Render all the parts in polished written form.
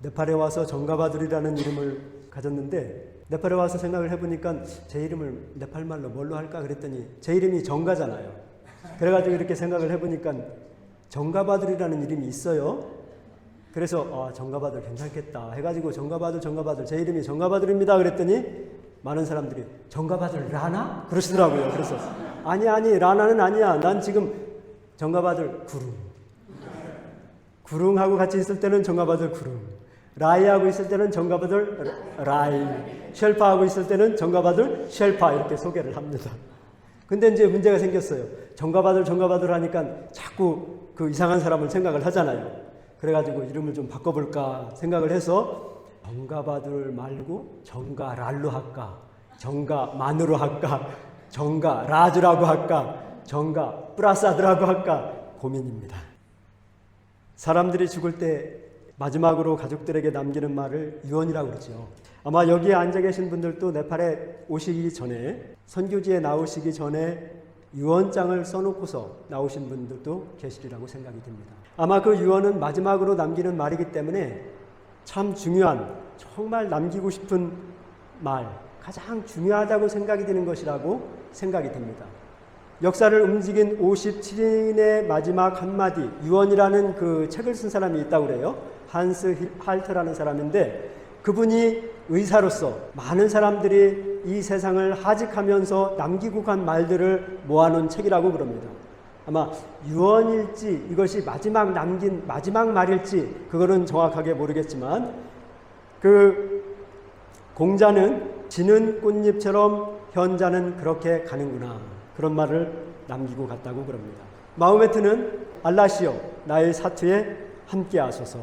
네팔에 와서 정가바둘이라는 이름을 가졌는데 네팔에 와서 생각을 해보니까 제 이름을 네팔 말로 뭘로 할까 그랬더니 제 이름이 정가잖아요. 그래가지고 이렇게 생각을 해보니까 정가바둘이라는 이름이 있어요. 그래서 정가바둘 괜찮겠다 해가지고 정가바둘 제 이름이 정가바둘입니다 그랬더니 많은 사람들이 정가바둘 라나? 그러시더라고요. 그래서 아니 라나는 아니야. 난 지금 정가바둘 구릉하고 같이 있을 때는 정가바둘 구릉, 라이하고 있을 때는 정가바둘 라이, 쉘파하고 있을 때는 정가바둘 쉘파 이렇게 소개를 합니다. 근데 이제 문제가 생겼어요. 정가바둘 하니까 자꾸 그 이상한 사람을 생각을 하잖아요. 그래가지고 이름을 좀 바꿔볼까 생각을 해서 정가바둘 말고 정가랄로 할까, 정가만으로 할까, 정가라주라고 할까, 정가프라사드라고 할까 고민입니다. 사람들이 죽을 때 마지막으로 가족들에게 남기는 말을 유언이라고 그러죠. 아마 여기에 앉아 계신 분들도 네팔에 오시기 전에 선교지에 나오시기 전에 유언장을 써놓고서 나오신 분들도 계시리라고 생각이 됩니다. 아마 그 유언은 마지막으로 남기는 말이기 때문에 참 중요한, 정말 남기고 싶은 말, 가장 중요하다고 생각이 드는 것이라고 생각이 됩니다. 역사를 움직인 57인의 마지막 한마디, 유언이라는 그 책을 쓴 사람이 있다고 그래요. 한스 할트라는 사람인데 그분이 의사로서 많은 사람들이 이 세상을 하직하면서 남기고 간 말들을 모아놓은 책이라고 그럽니다. 아마 유언일지 이것이 마지막 남긴 마지막 말일지 그거는 정확하게 모르겠지만 그 공자는 지는 꽃잎처럼 현자는 그렇게 가는구나 그런 말을 남기고 갔다고 그럽니다. 마호메트는 알라시오 나의 사투에 함께 하소서.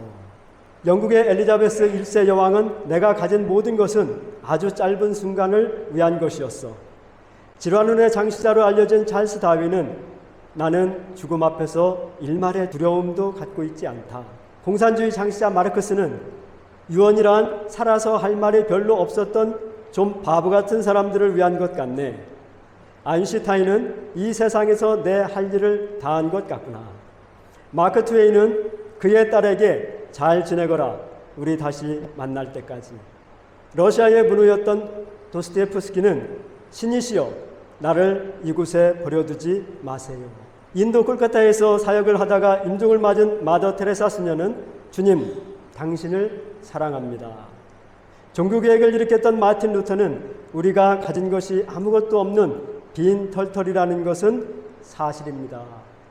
영국의 엘리자베스 1세 여왕은 내가 가진 모든 것은 아주 짧은 순간을 위한 것이었어. 질환운의 장시자로 알려진 찰스 다윈은 나는 죽음 앞에서 일말의 두려움도 갖고 있지 않다. 공산주의 장시자 마르크스는 유언이란 살아서 할 말이 별로 없었던 좀 바보 같은 사람들을 위한 것 같네. 아인슈타인은 이 세상에서 내 할 일을 다한 것 같구나. 마크 트웨이는 그의 딸에게 잘 지내거라. 우리 다시 만날 때까지. 러시아의 문우였던 도스토옙스키는 신이시여 나를 이곳에 버려두지 마세요. 인도 콜카타에서 사역을 하다가 임종을 맞은 마더 테레사 수녀는 주님 당신을 사랑합니다. 종교개혁을 일으켰던 마틴 루터는 우리가 가진 것이 아무것도 없는 빈 털털이라는 것은 사실입니다.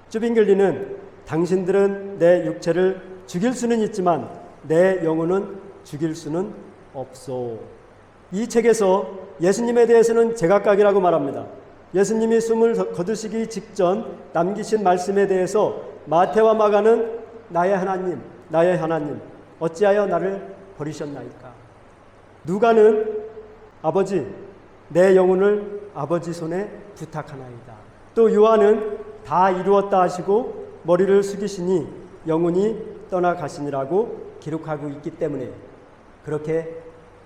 쭈빙글리는 당신들은 내 육체를 죽일 수는 있지만 내 영혼은 죽일 수는 없소. 이 책에서 예수님에 대해서는 제각각이라고 말합니다. 예수님이 숨을 거두시기 직전 남기신 말씀에 대해서 마태와 마가는 나의 하나님 어찌하여 나를 버리셨나이까. 누가는 아버지 내 영혼을 아버지 손에 부탁하나이다. 또 요한은 다 이루었다 하시고 머리를 숙이시니 영혼이 떠나가시니라고 기록하고 있기 때문에 그렇게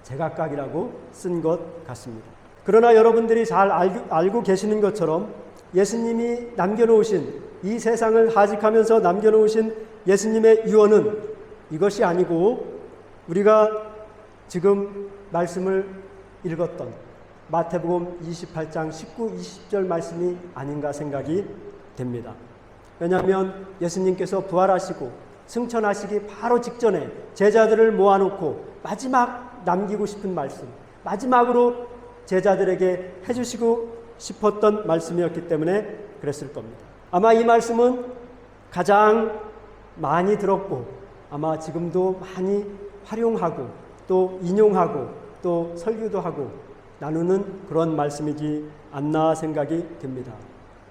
제각각이라고 쓴 것 같습니다. 그러나 여러분들이 잘 알고 계시는 것처럼 예수님이 남겨놓으신 이 세상을 하직하면서 남겨놓으신 예수님의 유언은 이것이 아니고 우리가 지금 말씀을 읽었던 마태복음 28장 19, 20절 말씀이 아닌가 생각이 됩니다. 왜냐하면 예수님께서 부활하시고 승천하시기 바로 직전에 제자들을 모아놓고 마지막 남기고 싶은 말씀, 마지막으로 제자들에게 해주시고 싶었던 말씀이었기 때문에 그랬을 겁니다. 아마 이 말씀은 가장 많이 들었고 아마 지금도 많이 활용하고 또 인용하고 또 설교도 하고 나누는 그런 말씀이지 않나 생각이 듭니다.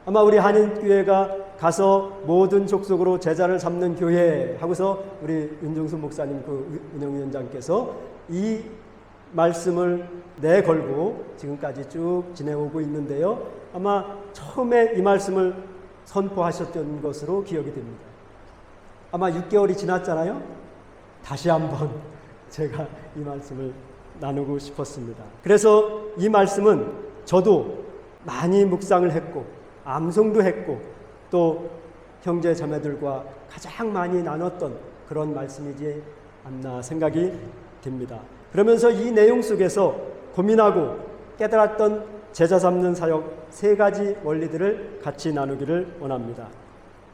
아마 우리 한인교회가 가서 모든 족속으로 제자를 삼는 교회 하고서 우리 윤종수 목사님 그 운영위원장께서 이 말씀을 내걸고 지금까지 쭉 지내오고 있는데요. 아마 처음에 이 말씀을 선포하셨던 것으로 기억이 됩니다. 아마 6개월이 지났잖아요. 다시 한번 제가 이 말씀을 나누고 싶었습니다. 그래서 이 말씀은 저도 많이 묵상을 했고 암송도 했고 또 형제 자매들과 가장 많이 나눴던 그런 말씀이지 않나 생각이 듭니다. 그러면서 이 내용 속에서 고민하고 깨달았던 제자 삼는 사역 3가지 원리들을 같이 나누기를 원합니다.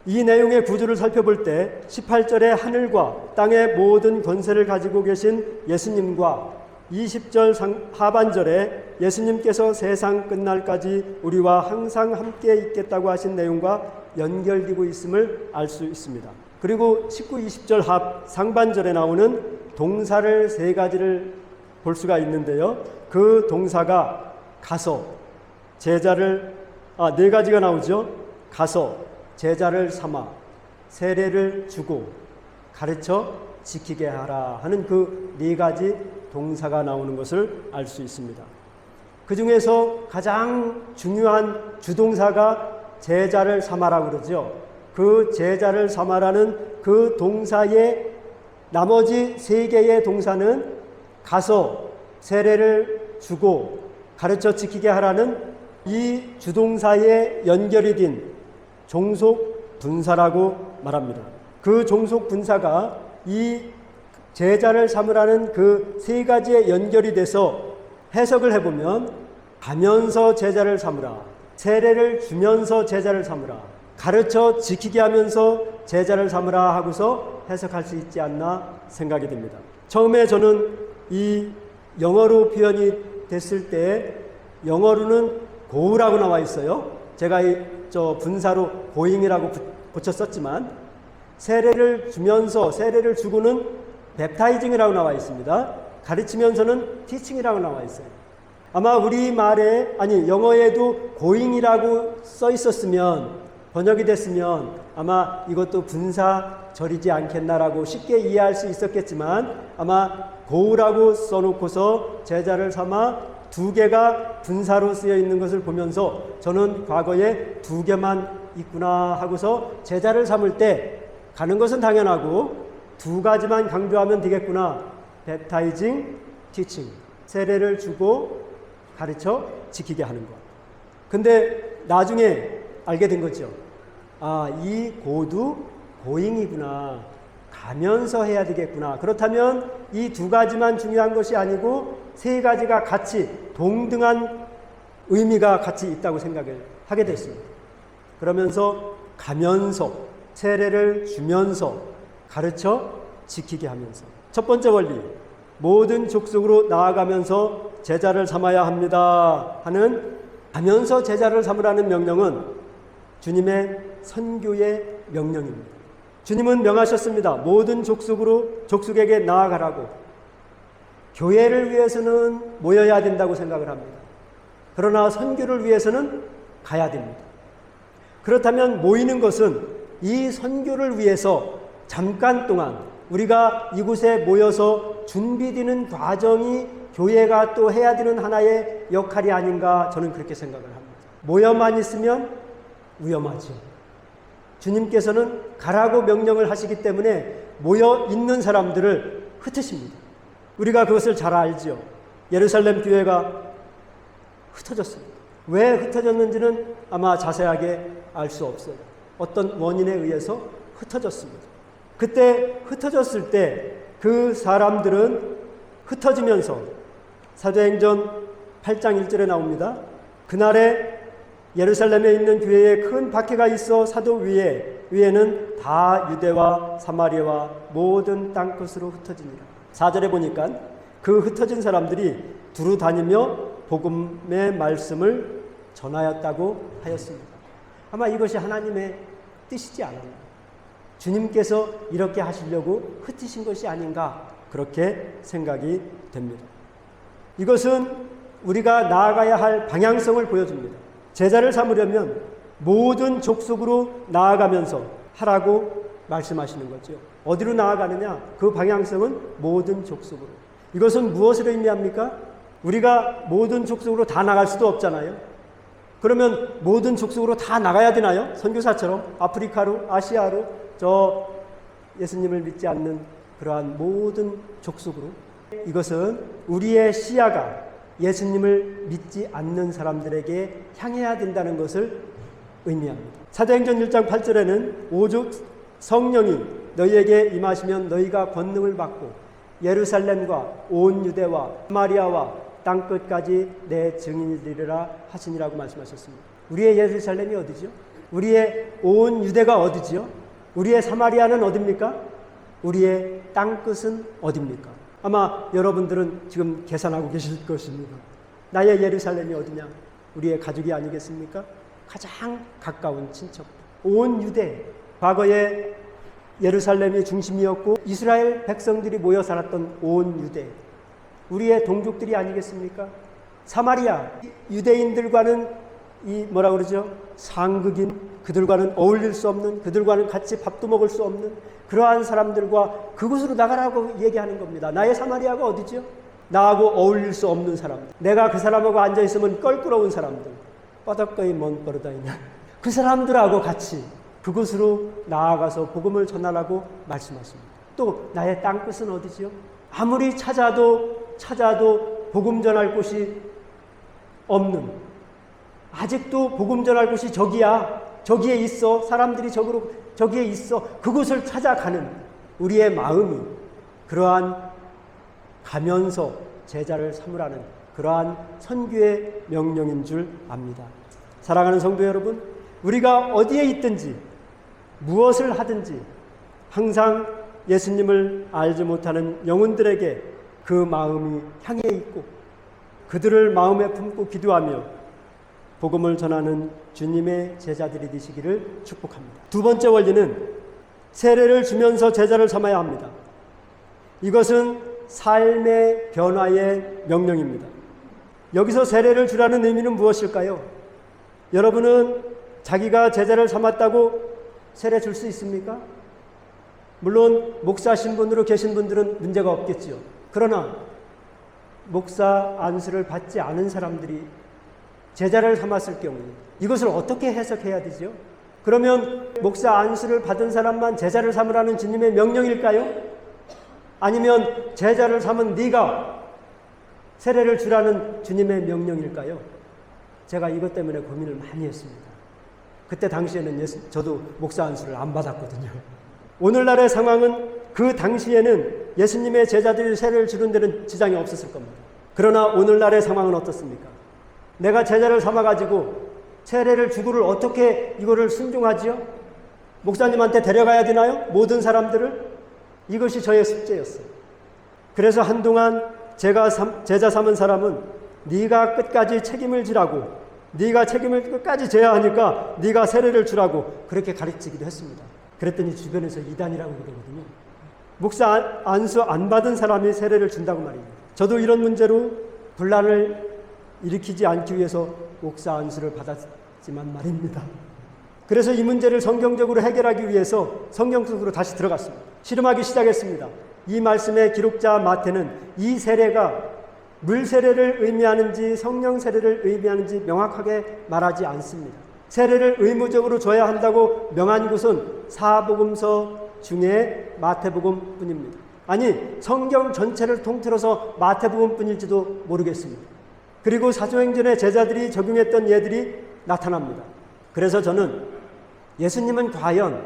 이 내용의 구조를 살펴볼 때 18절에 하늘과 땅의 모든 권세를 가지고 계신 예수님과 20절 하반절에 예수님께서 세상 끝날까지 우리와 항상 함께 있겠다고 하신 내용과 연결되고 있음을 알 수 있습니다. 그리고 19, 20절 상반절에 나오는 동사를 3가지를 볼 수가 있는데요. 그 동사가 가서 제자를 4가지가 나오죠. 가서 제자를 삼아 세례를 주고 가르쳐 지키게 하라 하는 그 4가지 동사가 나오는 것을 알 수 있습니다. 그 중에서 가장 중요한 주동사가 제자를 삼아라고 그러죠. 그 제자를 삼아라는 그 동사의 나머지 3개의 동사는 가서 세례를 주고 가르쳐 지키게 하라는 이 주동사에 연결이 된 종속 분사라고 말합니다. 그 종속 분사가 이 제자를 삼으라는 그 3가지에 연결이 돼서 해석을 해보면 가면서 제자를 삼으라, 세례를 주면서 제자를 삼으라, 가르쳐 지키게 하면서 제자를 삼으라 하고서 해석할 수 있지 않나 생각이 듭니다. 처음에 저는 이 영어로 표현이 됐을 때 영어로는 go라고 나와 있어요. 제가 분사로 going이라고 붙였었지만 세례를 주면서 세례를 주고는 baptizing이라고 나와 있습니다. 가르치면서는 teaching이라고 나와 있어요. 아마 우리말에 영어에도 going이라고 써 있었으면 번역이 됐으면 아마 이것도 분사절이지 않겠나라고 쉽게 이해할 수 있었겠지만 아마 go라고 써놓고서 제자를 삼아 2개가 분사로 쓰여 있는 것을 보면서 저는 과거에 2개만 있구나 하고서 제자를 삼을 때 가는 것은 당연하고 2가지만 강조하면 되겠구나. baptizing, teaching. 세례를 주고 가르쳐 지키게 하는 것. 근데 나중에 알게 된 거죠. 이 고도 going이구나. 가면서 해야 되겠구나. 그렇다면 이 2가지만 중요한 것이 아니고 3가지가 같이 동등한 의미가 같이 있다고 생각을 하게 됐습니다. 그러면서 가면서 세례를 주면서 가르쳐 지키게 하면서 첫 번째 원리, 모든 족속으로 나아가면서 제자를 삼아야 합니다 하는 가면서 제자를 삼으라는 명령은 주님의 선교의 명령입니다. 주님은 명하셨습니다. 모든 족속에게 나아가라고. 교회를 위해서는 모여야 된다고 생각을 합니다. 그러나 선교를 위해서는 가야 됩니다. 그렇다면 모이는 것은 이 선교를 위해서 잠깐 동안 우리가 이곳에 모여서 준비되는 과정이 교회가 또 해야 되는 하나의 역할이 아닌가 저는 그렇게 생각을 합니다. 모여만 있으면 위험하죠. 주님께서는 가라고 명령을 하시기 때문에 모여 있는 사람들을 흩으십니다. 우리가 그것을 잘 알죠. 예루살렘 교회가 흩어졌습니다. 왜 흩어졌는지는 아마 자세하게 알 수 없어요. 어떤 원인에 의해서 흩어졌습니다. 그때 흩어졌을 때 그 사람들은 흩어지면서 사도행전 8장 1절에 나옵니다. 그날에 예루살렘에 있는 교회에 큰 박해가 있어 사도 위에는 다 유대와 사마리아와 모든 땅끝으로 흩어지니라. 4절에 보니까 그 흩어진 사람들이 두루 다니며 복음의 말씀을 전하였다고 하였습니다. 아마 이것이 하나님의 뜻이지 않았나. 주님께서 이렇게 하시려고 흩으신 것이 아닌가 그렇게 생각이 됩니다. 이것은 우리가 나아가야 할 방향성을 보여줍니다. 제자를 삼으려면 모든 족속으로 나아가면서 하라고 말씀하시는 거죠. 어디로 나아가느냐? 그 방향성은 모든 족속으로. 이것은 무엇을 의미합니까? 우리가 모든 족속으로 다 나갈 수도 없잖아요. 그러면 모든 족속으로 다 나가야 되나요? 선교사처럼 아프리카로, 아시아로, 저 예수님을 믿지 않는 그러한 모든 족속으로. 이것은 우리의 시야가 예수님을 믿지 않는 사람들에게 향해야 된다는 것을 의미합니다. 사도행전 1장 8절에는 오직 성령이 너희에게 임하시면 너희가 권능을 받고 예루살렘과 온 유대와 사마리아와 땅끝까지 내 증인이 되리라 하시니라고 말씀하셨습니다. 우리의 예루살렘이 어디죠? 우리의 온 유대가 어디지요? 우리의 사마리아는 어딥니까? 우리의 땅끝은 어딥니까? 아마 여러분들은 지금 계산하고 계실 것입니다. 나의 예루살렘이 어디냐? 우리의 가족이 아니겠습니까? 가장 가까운 친척. 온 유대. 과거에 예루살렘이 중심이었고 이스라엘 백성들이 모여 살았던 온 유대. 우리의 동족들이 아니겠습니까? 사마리아. 유대인들과는 뭐라 그러죠? 상극인, 그들과는 어울릴 수 없는, 그들과는 같이 밥도 먹을 수 없는 그러한 사람들과 그곳으로 나가라고 얘기하는 겁니다. 나의 사마리아가 어디죠? 나하고 어울릴 수 없는 사람들. 내가 그 사람하고 앉아있으면 껄끄러운 사람들. 뻐덕거이 먼 버릇다 있냐. 그 사람들하고 같이 그곳으로 나아가서 복음을 전하라고 말씀하십니다. 또 나의 땅끝은 어디지요? 아무리 찾아도 복음 전할 곳이 없는, 아직도 복음 전할 곳이 저기에 있어. 사람들이 저기에 있어. 그곳을 찾아가는 우리의 마음이 그러한 가면서 제자를 삼으라는 그러한 선교의 명령인 줄 압니다. 사랑하는 성도 여러분, 우리가 어디에 있든지 무엇을 하든지 항상 예수님을 알지 못하는 영혼들에게 그 마음이 향해 있고 그들을 마음에 품고 기도하며 복음을 전하는 주님의 제자들이 되시기를 축복합니다. 두 번째 원리는 세례를 주면서 제자를 삼아야 합니다. 이것은 삶의 변화의 명령입니다. 여기서 세례를 주라는 의미는 무엇일까요? 여러분은 자기가 제자를 삼았다고 세례 줄 수 있습니까? 물론 목사 신분으로 계신 분들은 문제가 없겠지요. 그러나 목사 안수를 받지 않은 사람들이 제자를 삼았을 경우 이것을 어떻게 해석해야 되죠? 그러면 목사 안수를 받은 사람만 제자를 삼으라는 주님의 명령일까요? 아니면 제자를 삼은 네가 세례를 주라는 주님의 명령일까요? 제가 이것 때문에 고민을 많이 했습니다. 그때 당시에는 저도 목사 안수를 안 받았거든요. 오늘날의 상황은 그 당시에는 예수님의 제자들이 세례를 주는 데는 지장이 없었을 겁니다. 그러나 오늘날의 상황은 어떻습니까? 내가 제자를 삼아가지고 세례를 주고를 어떻게 이거를 순종하지요? 목사님한테 데려가야 되나요? 모든 사람들을? 이것이 저의 숙제였어요. 그래서 한동안 제가 제자 삼은 사람은 네가 끝까지 책임을 지라고, 네가 책임을 끝까지 져야 하니까 네가 세례를 주라고 그렇게 가르치기도 했습니다. 그랬더니 주변에서 이단이라고 그러거든요. 목사 안수 안 받은 사람이 세례를 준다고 말입니다. 저도 이런 문제로 분란을 일으키지 않기 위해서 목사 안수를 받았지만 말입니다. 그래서 이 문제를 성경적으로 해결하기 위해서 성경 속으로 다시 들어갔습니다. 실험하기 시작했습니다. 이 말씀의 기록자 마태는 이 세례가 물 세례를 의미하는지 성령 세례를 의미하는지 명확하게 말하지 않습니다. 세례를 의무적으로 줘야 한다고 명한 곳은 사복음서 중에 마태복음 뿐입니다. 아니, 성경 전체를 통틀어서 마태복음 뿐일지도 모르겠습니다. 그리고 사도행전의 제자들이 적용했던 예들이 나타납니다. 그래서 저는 예수님은 과연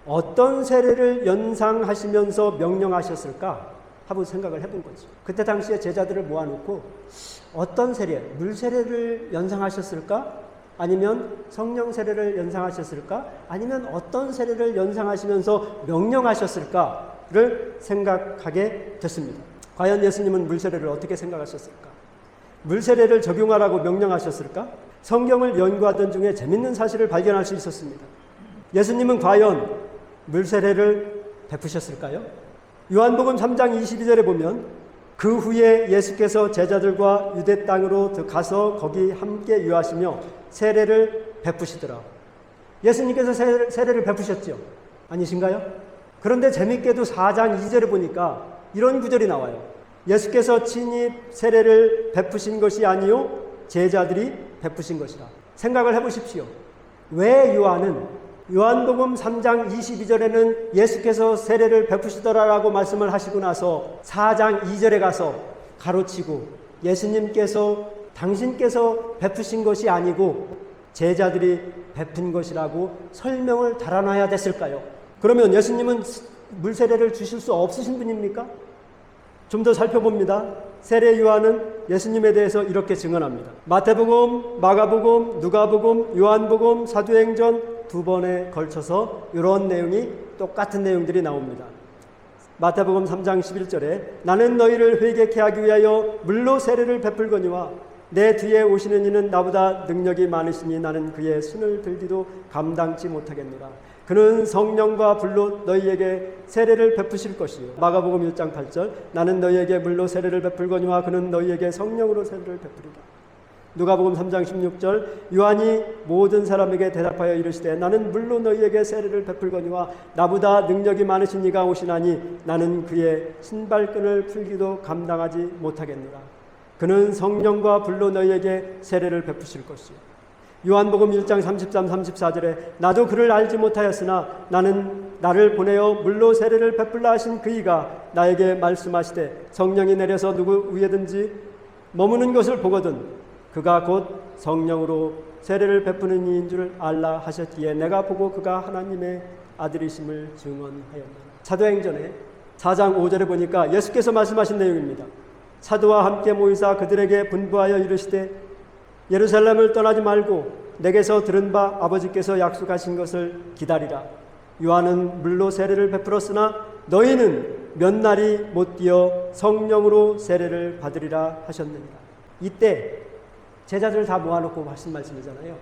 어떤 세례를 연상하시면서 명령하셨을까 하고 생각을 해본 거죠. 그때 당시에 제자들을 모아놓고 어떤 세례, 물 세례를 연상하셨을까? 아니면 성령 세례를 연상하셨을까? 아니면 어떤 세례를 연상하시면서 명령하셨을까를 생각하게 됐습니다. 과연 예수님은 물 세례를 어떻게 생각하셨을까? 물 세례를 적용하라고 명령하셨을까? 성경을 연구하던 중에 재밌는 사실을 발견할 수 있었습니다. 예수님은 과연 물 세례를 베푸셨을까요? 요한복음 3장 22절에 보면 그 후에 예수께서 제자들과 유대 땅으로 가서 거기 함께 유하시며 세례를 베푸시더라. 예수님께서 세례를 베푸셨죠? 아니신가요? 그런데 재밌게도 4장 2절에 보니까 이런 구절이 나와요. 예수께서 친히 세례를 베푸신 것이 아니요 제자들이 베푸신 것이라. 생각을 해보십시오. 왜 요한복음 3장 22절에는 예수께서 세례를 베푸시더라라고 말씀을 하시고 나서 4장 2절에 가서 가로치고 예수님께서 당신께서 베푸신 것이 아니고 제자들이 베푼 것이라고 설명을 달아놔야 됐을까요? 그러면 예수님은 물 세례를 주실 수 없으신 분입니까? 좀 더 살펴봅니다. 세례 요한은 예수님에 대해서 이렇게 증언합니다. 마태복음, 마가복음, 누가복음, 요한복음, 사도행전 두 번에 걸쳐서 이런 내용이 똑같은 내용들이 나옵니다. 마태복음 3장 11절에 나는 너희를 회개케 하기 위하여 물로 세례를 베풀거니와 내 뒤에 오시는 이는 나보다 능력이 많으시니 나는 그의 손을 들기도 감당치 못하겠노라. 그는 성령과 불로 너희에게 세례를 베푸실 것이요. 마가복음 1장 8절 나는 너희에게 물로 세례를 베풀거니와 그는 너희에게 성령으로 세례를 베푸리라. 누가복음 3장 16절 요한이 모든 사람에게 대답하여 이르시되 나는 물로 너희에게 세례를 베풀거니와 나보다 능력이 많으신 이가 오시나니 나는 그의 신발끈을 풀기도 감당하지 못하겠노라. 그는 성령과 불로 너희에게 세례를 베푸실 것이요. 요한복음 1장 33, 34절에 나도 그를 알지 못하였으나 나는 나를 보내어 물로 세례를 베풀라 하신 그이가 나에게 말씀하시되 성령이 내려서 누구 위에든지 머무는 것을 보거든 그가 곧 성령으로 세례를 베푸는 이인 줄 알라 하셨기에 내가 보고 그가 하나님의 아들이심을 증언하였노라. 사도행전에 4장 5절에 보니까 예수께서 말씀하신 내용입니다. 사도와 함께 모이사 그들에게 분부하여 이르시되 예루살렘을 떠나지 말고 내게서 들은 바 아버지께서 약속하신 것을 기다리라. 요한은 물로 세례를 베풀었으나 너희는 몇 날이 못 뛰어 성령으로 세례를 받으리라 하셨느니라. 이때 제자들 다 모아놓고 하신 말씀이잖아요.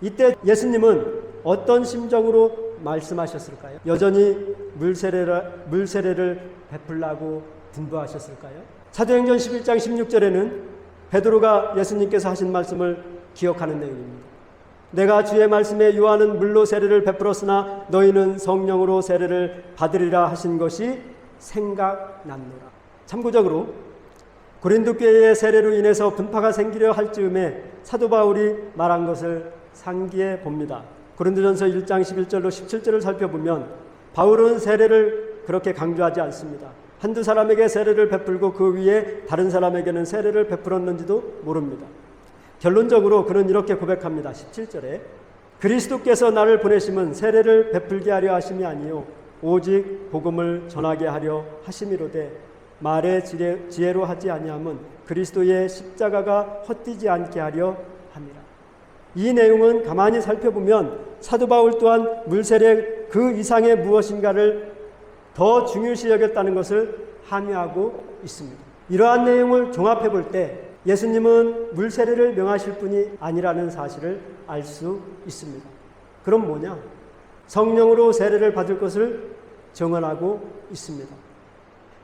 이때 예수님은 어떤 심정으로 말씀하셨을까요? 여전히 물 세례를 베풀라고 분부하셨을까요? 사도행전 11장 16절에는 베드로가 예수님께서 하신 말씀을 기억하는 내용입니다. 내가 주의 말씀에 요한은 물로 세례를 베풀었으나 너희는 성령으로 세례를 받으리라 하신 것이 생각났노라. 참고적으로 고린도 교회의 세례로 인해서 분파가 생기려 할 즈음에 사도 바울이 말한 것을 상기해 봅니다. 고린도전서 1장 11절로 17절을 살펴보면 바울은 세례를 그렇게 강조하지 않습니다. 한두 사람에게 세례를 베풀고 그 위에 다른 사람에게는 세례를 베풀었는지도 모릅니다. 결론적으로 그는 이렇게 고백합니다. 17절에 그리스도께서 나를 보내심은 세례를 베풀게 하려 하심이 아니요 오직 복음을 전하게 하려 하심이로되 말의 지혜로 하지 아니함은 그리스도의 십자가가 헛되지 않게 하려 함이라. 이 내용은 가만히 살펴보면 사도 바울 또한 물세례 그 이상의 무엇인가를 더 중요시 여겼다는 것을 함의하고 있습니다. 이러한 내용을 종합해 볼 때 예수님은 물세례를 명하실 분이 아니라는 사실을 알 수 있습니다. 그럼 뭐냐? 성령으로 세례를 받을 것을 증언하고 있습니다.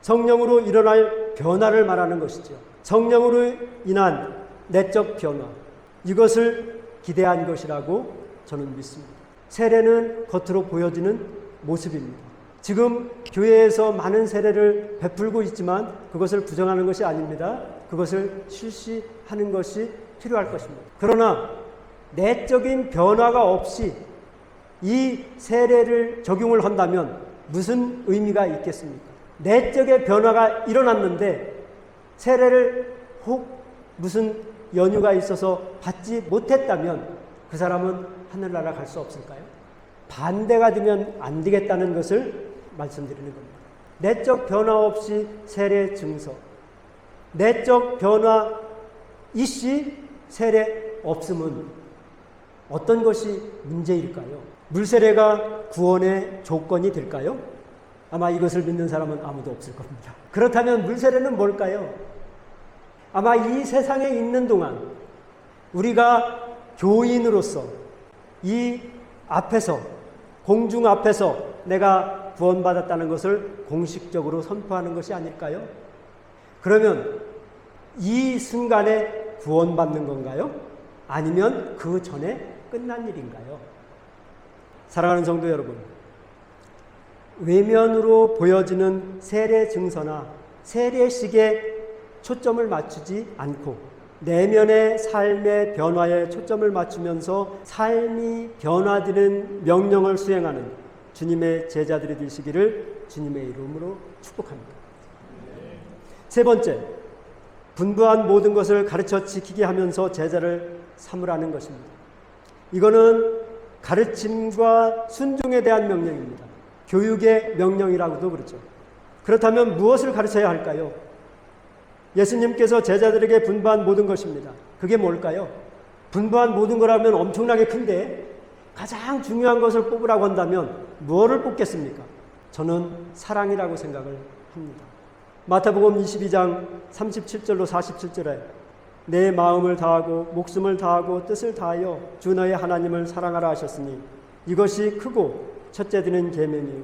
성령으로 일어날 변화를 말하는 것이죠. 성령으로 인한 내적 변화, 이것을 기대한 것이라고 저는 믿습니다. 세례는 겉으로 보여지는 모습입니다. 지금 교회에서 많은 세례를 베풀고 있지만 그것을 부정하는 것이 아닙니다. 그것을 실시하는 것이 필요할 것입니다. 그러나 내적인 변화가 없이 이 세례를 적용을 한다면 무슨 의미가 있겠습니까? 내적의 변화가 일어났는데 세례를 혹 무슨 연유가 있어서 받지 못했다면 그 사람은 하늘나라 갈 수 없을까요? 반대가 되면 안 되겠다는 것을 말씀드리는 겁니다. 내적 변화 없이 세례 증서, 내적 변화 이시 세례 없음은 어떤 것이 문제일까요? 물세례가 구원의 조건이 될까요? 아마 이것을 믿는 사람은 아무도 없을 겁니다. 그렇다면 물세례는 뭘까요? 아마 이 세상에 있는 동안 우리가 교인으로서 이 앞에서 공중 앞에서 내가 구원받았다는 것을 공식적으로 선포하는 것이 아닐까요? 그러면 이 순간에 구원받는 건가요? 아니면 그 전에 끝난 일인가요? 사랑하는 성도 여러분, 외면으로 보여지는 세례 증서나 세례식에 초점을 맞추지 않고 내면의 삶의 변화에 초점을 맞추면서 삶이 변화되는 명령을 수행하는 주님의 제자들이 되시기를 주님의 이름으로 축복합니다. 세 번째, 분부한 모든 것을 가르쳐 지키게 하면서 제자를 삼으라는 것입니다. 이거는 가르침과 순종에 대한 명령입니다. 교육의 명령이라고도 그러죠. 그렇다면 무엇을 가르쳐야 할까요? 예수님께서 제자들에게 분부한 모든 것입니다. 그게 뭘까요? 분부한 모든 거라면 엄청나게 큰데 가장 중요한 것을 뽑으라고 한다면 무엇을 뽑겠습니까? 저는 사랑이라고 생각을 합니다. 마태복음 22장 37절로 47절에 내 마음을 다하고 목숨을 다하고 뜻을 다하여 주 너의 하나님을 사랑하라 하셨으니 이것이 크고 첫째 드는 계명이요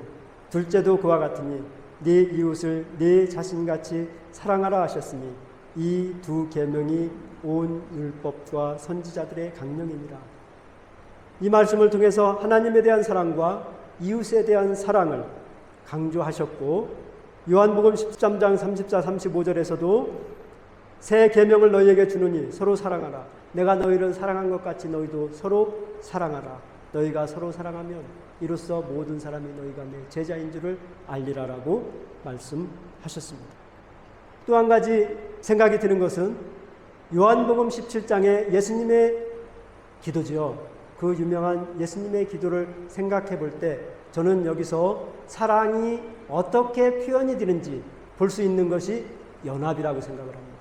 둘째도 그와 같으니 네 이웃을 네 자신같이 사랑하라 하셨으니 이 두 계명이 온 율법과 선지자들의 강령이니라. 이 말씀을 통해서 하나님에 대한 사랑과 이웃에 대한 사랑을 강조하셨고 요한복음 13장 34, 35절에서도 새 계명을 너희에게 주노니 서로 사랑하라. 내가 너희를 사랑한 것 같이 너희도 서로 사랑하라. 너희가 서로 사랑하면 이로써 모든 사람이 너희가 내 제자인 줄을 알리라라고 말씀하셨습니다. 또 한 가지 생각이 드는 것은 요한복음 17장의 예수님의 기도지요. 그 유명한 예수님의 기도를 생각해 볼 때 저는 여기서 사랑이 어떻게 표현이 되는지 볼 수 있는 것이 연합이라고 생각을 합니다.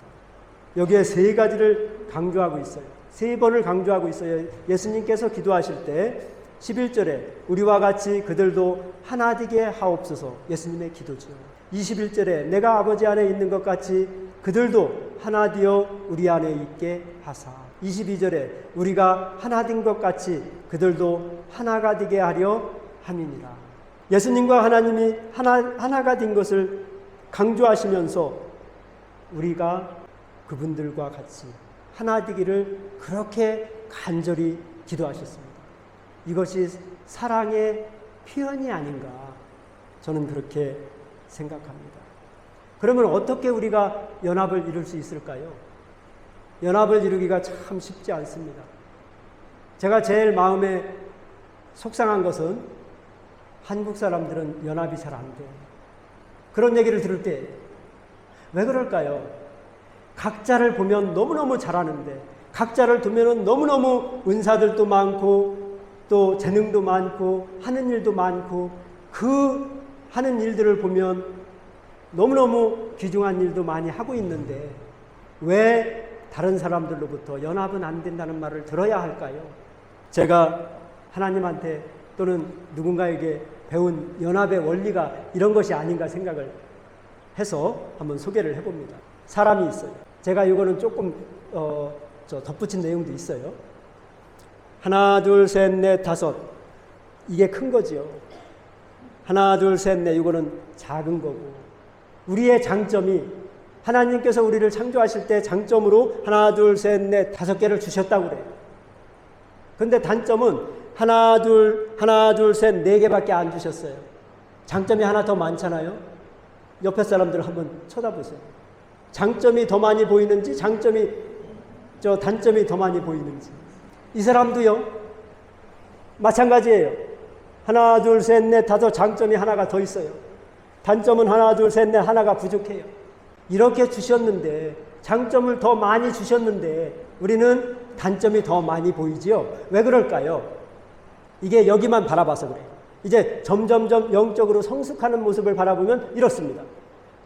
여기에 세 가지를 강조하고 있어요. 세 번을 강조하고 있어요. 예수님께서 기도하실 때 11절에 우리와 같이 그들도 하나 되게 하옵소서. 예수님의 기도죠. 21절에 내가 아버지 안에 있는 것 같이 그들도 하나 되어 우리 안에 있게 하사. 22절에 우리가 하나 된 것 같이 그들도 하나가 되게 하려 함이니라. 예수님과 하나님이 하나가 된 것을 강조하시면서 우리가 그분들과 같이 하나 되기를 그렇게 간절히 기도하셨습니다. 이것이 사랑의 표현이 아닌가 저는 그렇게 생각합니다. 그러면 어떻게 우리가 연합을 이룰 수 있을까요? 연합을 이루기가 참 쉽지 않습니다. 제가 제일 마음에 속상한 것은 한국 사람들은 연합이 잘 안 돼요. 그런 얘기를 들을 때 왜 그럴까요? 각자를 보면 너무너무 잘하는데 각자를 두면은 너무너무 은사들도 많고 또 재능도 많고 하는 일도 많고 그 하는 일들을 보면 너무너무 귀중한 일도 많이 하고 있는데 왜 다른 사람들로부터 연합은 안 된다는 말을 들어야 할까요? 제가 하나님한테 또는 누군가에게 배운 연합의 원리가 이런 것이 아닌가 생각을 해서 한번 소개를 해봅니다. 사람이 있어요. 제가 이거는 조금 덧붙인 내용도 있어요. 하나, 둘, 셋, 넷, 다섯. 이게 큰 거지요. 하나, 둘, 셋, 넷. 이거는 작은 거고. 우리의 장점이 하나님께서 우리를 창조하실 때 장점으로 하나, 둘, 셋, 넷, 다섯 개를 주셨다고 그래요. 근데 단점은 하나, 둘, 셋, 네 개밖에 안 주셨어요. 장점이 하나 더 많잖아요. 옆에 사람들 한번 쳐다보세요. 장점이 더 많이 보이는지 단점이 더 많이 보이는지. 이 사람도요. 마찬가지예요. 하나, 둘, 셋, 넷, 다섯 장점이 하나가 더 있어요. 단점은 하나, 둘, 셋, 넷 하나가 부족해요. 이렇게 주셨는데 장점을 더 많이 주셨는데 우리는 단점이 더 많이 보이지요. 왜 그럴까요? 이게 여기만 바라봐서 그래요. 이제 점점점 영적으로 성숙하는 모습을 바라보면 이렇습니다.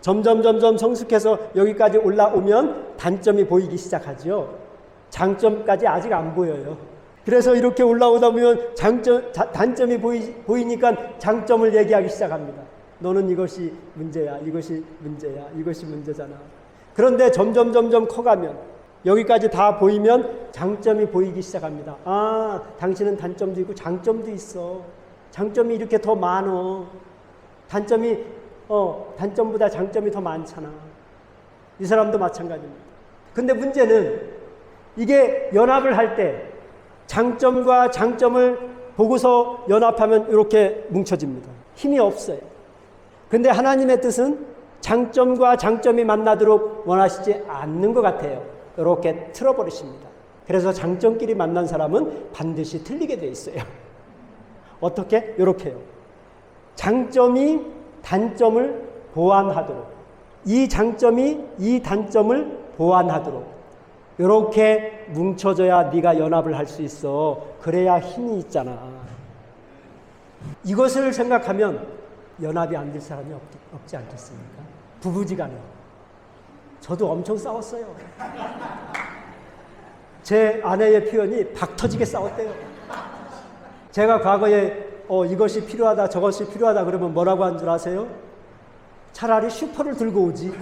점점 성숙해서 여기까지 올라오면 단점이 보이기 시작하죠. 장점까지 아직 안 보여요. 그래서 이렇게 올라오다 보면 단점이 보이니까 장점을 얘기하기 시작합니다. 너는 이것이 문제야, 이것이 문제야, 이것이 문제잖아. 그런데 점점 커가면 여기까지 다 보이면 장점이 보이기 시작합니다. 아, 당신은 단점도 있고 장점도 있어. 장점이 이렇게 더 많어. 단점보다 장점이 더 많잖아. 이 사람도 마찬가지입니다. 근데 문제는 이게 연합을 할 때 장점과 장점을 보고서 연합하면 이렇게 뭉쳐집니다. 힘이 없어요. 근데 하나님의 뜻은 장점과 장점이 만나도록 원하시지 않는 것 같아요. 이렇게 틀어버리십니다. 그래서 장점끼리 만난 사람은 반드시 틀리게 돼 있어요. 어떻게? 이렇게요. 장점이 단점을 보완하도록, 이 장점이 이 단점을 보완하도록 이렇게 뭉쳐져야 네가 연합을 할 수 있어. 그래야 힘이 있잖아. 이것을 생각하면 연합이 안 될 사람이 없지 않겠습니까? 부부지간에. 저도 엄청 싸웠어요. 제 아내의 표현이 박 터지게 싸웠대요. 제가 과거에 이것이 필요하다 저것이 필요하다 그러면 뭐라고 한 줄 아세요? 차라리 슈퍼를 들고 오지.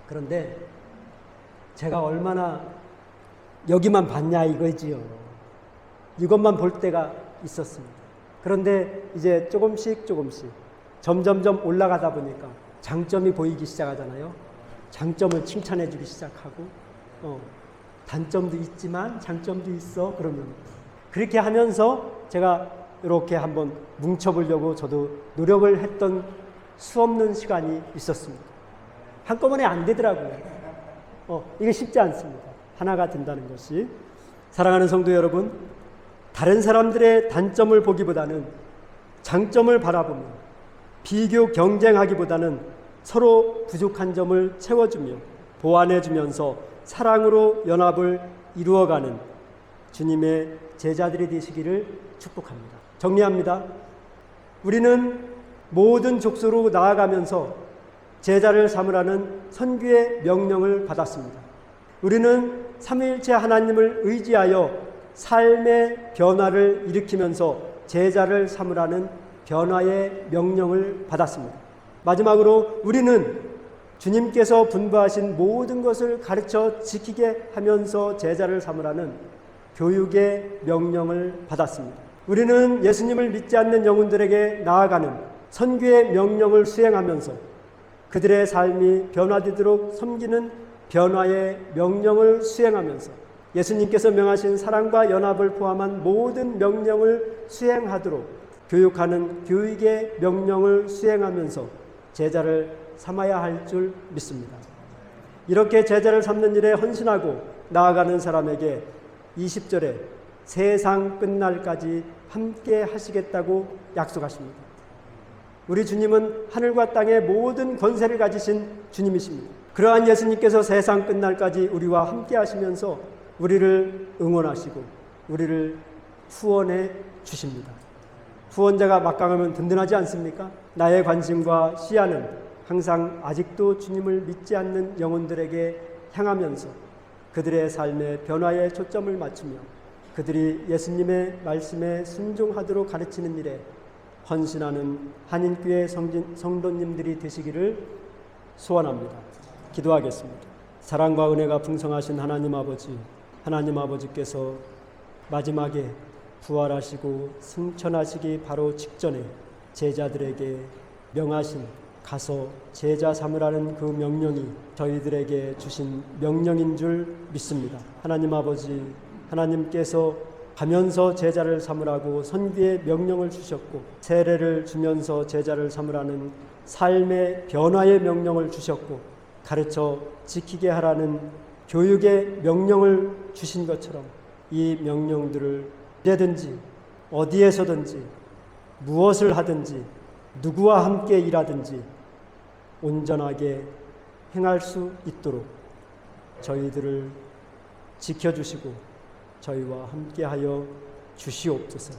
그런데 제가 얼마나 여기만 봤냐 이거지요. 이것만 볼 때가 있었습니다. 그런데 이제 조금씩 점점점 올라가다 보니까 장점이 보이기 시작하잖아요. 장점을 칭찬해 주기 시작하고 단점도 있지만 장점도 있어. 그러면 그렇게 하면서 제가 이렇게 한번 뭉쳐보려고 저도 노력을 했던 수없는 시간이 있었습니다. 한꺼번에 안 되더라고요. 이게 쉽지 않습니다. 하나가 된다는 것이. 사랑하는 성도 여러분, 다른 사람들의 단점을 보기보다는 장점을 바라보며 비교 경쟁하기보다는 서로 부족한 점을 채워주며 보완해주면서 사랑으로 연합을 이루어가는 주님의 제자들이 되시기를 축복합니다. 정리합니다. 우리는 모든 족속으로 나아가면서 제자를 삼으라는 선교의 명령을 받았습니다. 우리는 삼위일체 하나님을 의지하여 삶의 변화를 일으키면서 제자를 삼으라는 변화의 명령을 받았습니다. 마지막으로 우리는 주님께서 분부하신 모든 것을 가르쳐 지키게 하면서 제자를 삼으라는 교육의 명령을 받았습니다. 우리는 예수님을 믿지 않는 영혼들에게 나아가는 선교의 명령을 수행하면서 그들의 삶이 변화되도록 섬기는 변화의 명령을 수행하면서 예수님께서 명하신 사랑과 연합을 포함한 모든 명령을 수행하도록 교육하는 교육의 명령을 수행하면서 제자를 삼아야 할 줄 믿습니다. 이렇게 제자를 삼는 일에 헌신하고 나아가는 사람에게 20절에 세상 끝날까지 함께 하시겠다고 약속하십니다. 우리 주님은 하늘과 땅의 모든 권세를 가지신 주님이십니다. 그러한 예수님께서 세상 끝날까지 우리와 함께 하시면서 우리를 응원하시고 우리를 후원해 주십니다. 후원자가 막강하면 든든하지 않습니까? 나의 관심과 시야는 항상 아직도 주님을 믿지 않는 영혼들에게 향하면서 그들의 삶의 변화에 초점을 맞추며 그들이 예수님의 말씀에 순종하도록 가르치는 일에 헌신하는 한인교회 성도님들이 되시기를 소원합니다. 기도하겠습니다. 사랑과 은혜가 풍성하신 하나님 아버지, 하나님 아버지께서 마지막에 부활하시고 승천하시기 바로 직전에 제자들에게 명하신 가서 제자 삼으라는 그 명령이 저희들에게 주신 명령인 줄 믿습니다. 하나님 아버지, 하나님께서 가면서 제자를 삼으라고 선교의 명령을 주셨고 세례를 주면서 제자를 삼으라는 삶의 변화의 명령을 주셨고 가르쳐 지키게 하라는 교육의 명령을 주신 것처럼 이 명령들을 언제든지 어디에서든지 무엇을 하든지 누구와 함께 일하든지 온전하게 행할 수 있도록 저희들을 지켜주시고 저희와 함께하여 주시옵소서.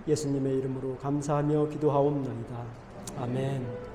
예수님의 이름으로 감사하며 기도하옵나이다. 아멘.